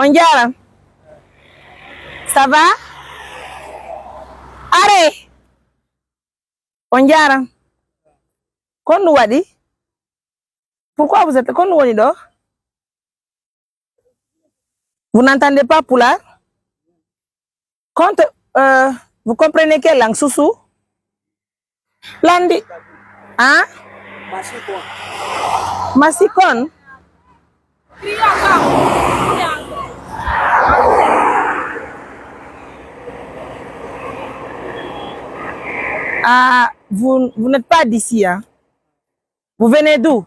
Ondiara. Ça va? Arrête. Ondiara. Qu'on wadi? Pourquoi vous êtes qu'on wadi dehors? Vous n'entendez pas Poulard? Quand vous comprenez quelle langue, Soussou? Landi. Hein? Masikon. Ah, vous n'êtes pas d'ici, hein? Vous venez d'où?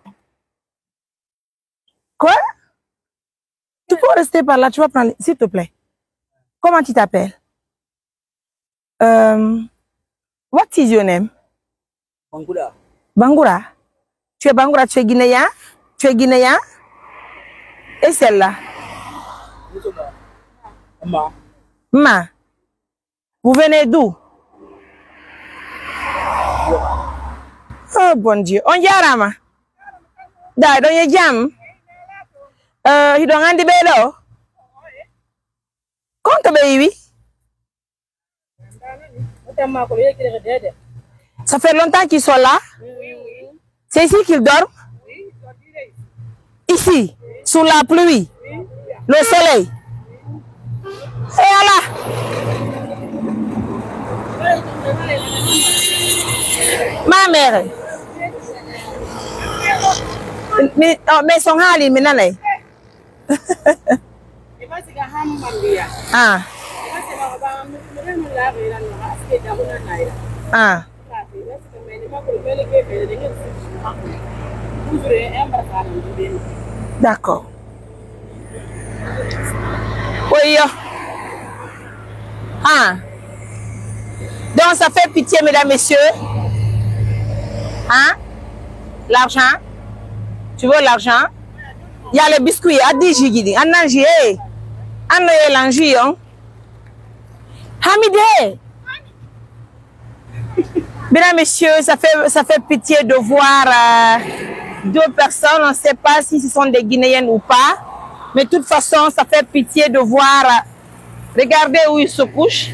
Quoi? Tu peux rester par là, tu vas prendre... S'il te plaît. Comment tu t'appelles? What is your name? Bangoura. Bangoura. Tu es Bangoura, tu es guinéen? Tu es guinéen? Et celle-là? Ma. Vous venez d'où? Oh bon Dieu. On y a rama. Da, don ye jam. Il doit rendre bélo. Compte baby. Ça fait longtemps qu'ils sont là? C'est ici qu'ils dorment? Ici, sous la pluie, le soleil. Et voilà. Ma mère. Mais son hali minane. Ah. Ah. D'accord. Oui. Ah. Donc ça fait pitié, mesdames, messieurs. Hein? L'argent? Tu veux l'argent? Il y a les biscuits. Adi jigidi. Ananji. Anoye lanji. Hamide. Mesdames, messieurs, ça fait pitié de voir deux personnes. On ne sait pas si ce sont des Guinéennes ou pas. Mais de toute façon, ça fait pitié de voir. Regardez où ils se couchent.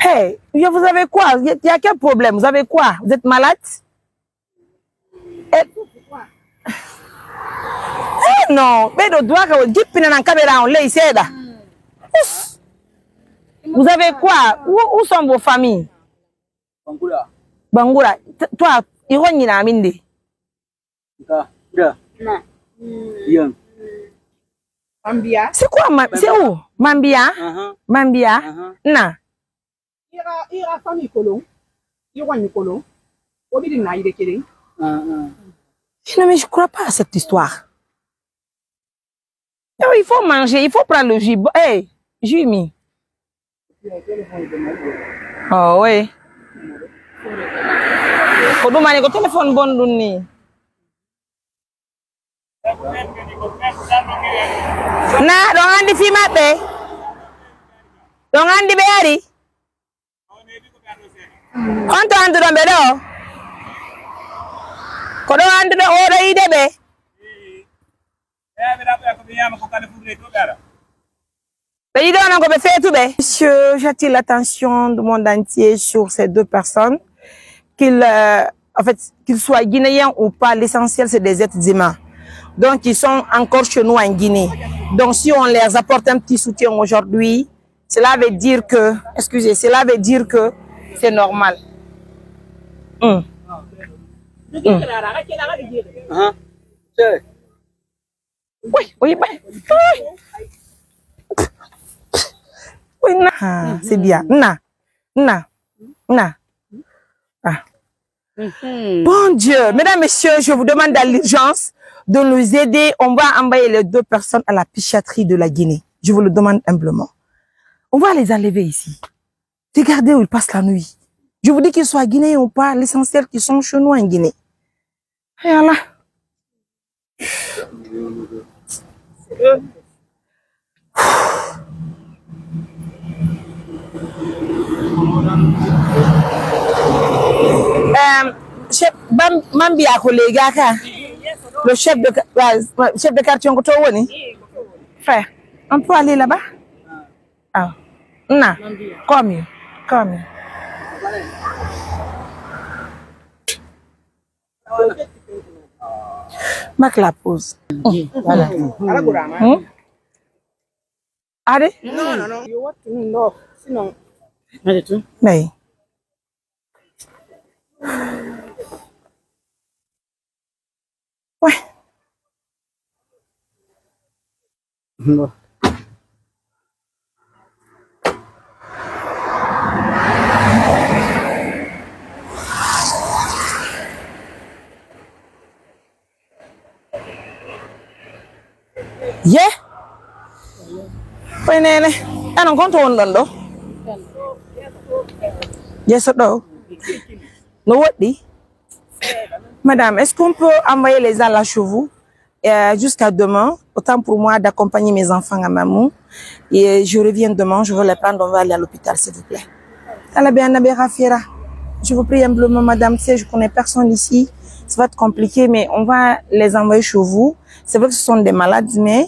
Hey, vous avez quoi? Il y a quel problème? Vous avez quoi? Vous êtes malade? Eh non, mais le doigt que vous caméra on l'a ici là. Vous avez quoi? Où sont vos familles? Bangoura. Bangoura. Toi, il a mindi. Mambia. C'est quoi? C'est où? Mambia? Mambia? Non. Il a famille colon. Il a une colon. Non, mais je ne crois pas à cette histoire. Non, il faut manger, il faut prendre le jus. Hey, Jumi. Oh oui. Faut demander le téléphone bon donné. Na, dong andi fi mabe. Dong andi beari. Onto andu do bedo. Ko do andu do oro idebe. Monsieur, j'attire l'attention du monde entier sur ces deux personnes. Qu'ils soient guinéens ou pas, l'essentiel c'est des êtres humains. Donc ils sont encore chez nous en Guinée. Donc si on leur apporte un petit soutien aujourd'hui, cela veut dire que, cela veut dire que c'est normal. Oui, oui, oui, c'est bien. Bon Dieu, mesdames, messieurs, je vous demande à l'urgence de nous aider. On va envoyer les deux personnes à la psychiatrie de la Guinée. Je vous le demande humblement. On va les enlever ici. Regardez où ils passent la nuit. Je vous dis qu'ils soient guinéens ou pas, l'essentiel qu'ils sont chez nous en Guinée. Yalla. Chef Mambi a collègue le chef de quartier on woni frère on peut aller là-bas ah non comme marque la pause voilà allez non you want to know sinon Allez, tout. mais ouais. Non. Yeah. Wait, nene. I don't want to London. Yes, no. No, what dit? Madame, est-ce qu'on peut envoyer les à la chez vous jusqu'à demain? Autant pour moi d'accompagner mes enfants à Mamou. Et je reviens demain, je veux les prendre, on va aller à l'hôpital, s'il vous plaît. Je vous prie humblement, madame, tu sais, je connais personne ici. Ça va être compliqué, mais on va les envoyer chez vous. C'est vrai que ce sont des malades, mais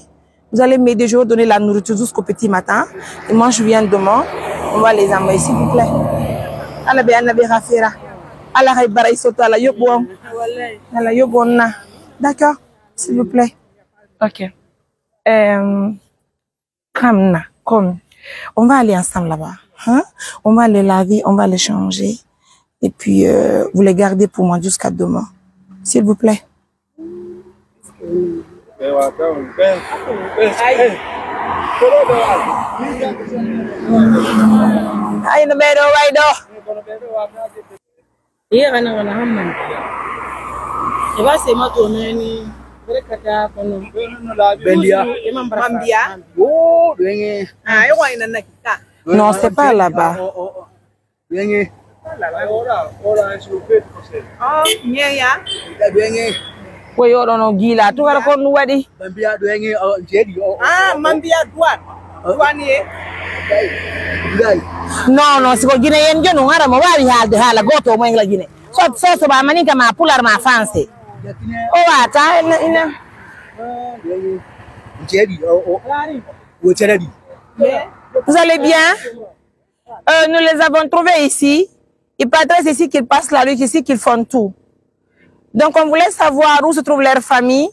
vous allez m'aider, je vais donner la nourriture jusqu'au petit matin. Et moi, je viens demain, on va les envoyer, s'il vous plaît. D'accord, s'il vous plaît. Ok. Comme. On va aller ensemble là-bas. Hein? On va les laver, on va les changer. Et puis, vous les gardez pour moi jusqu'à demain. S'il vous plaît. Aïe, ne bedo, waido. Iya kana wana hamman. E ba sai mato ne ni barkata kono. Bendia. Mambia. Oh, doenge. Ah, yo ina na kita. Non, c'est pas là-bas. Doenge. Ora, s'il vous plaît. Oh, nyaya. Doenge. Oui, on a gila. Tu vas qu'on nous dit. Mambia doenge jedi. Ah, Mambia douane. Douanier. Non, non, si Guinée yen jonu ngara mo wari hala goto mo ngla Guinée. So ba manika ma pular ma fancy. O wata ina. Jedi. Wo jedi. Vous allez bien? Nous les avons trouvés ici. Ils partagent ici qu'ils passent la rue, ici qu'ils font tout. Donc on voulait savoir où se trouve leur famille.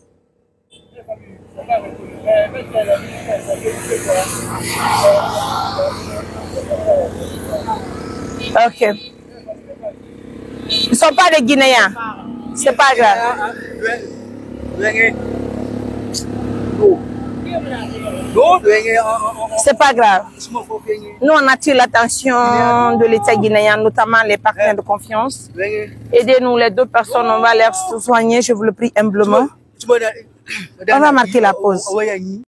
Ok. Ils ne sont pas des Guinéens. C'est pas grave. C'est pas grave. Nous, on attire l'attention de l'État guinéen, notamment les partenaires de confiance. Aidez-nous, les deux personnes, on va les soigner, je vous le prie humblement. On va marquer la pause.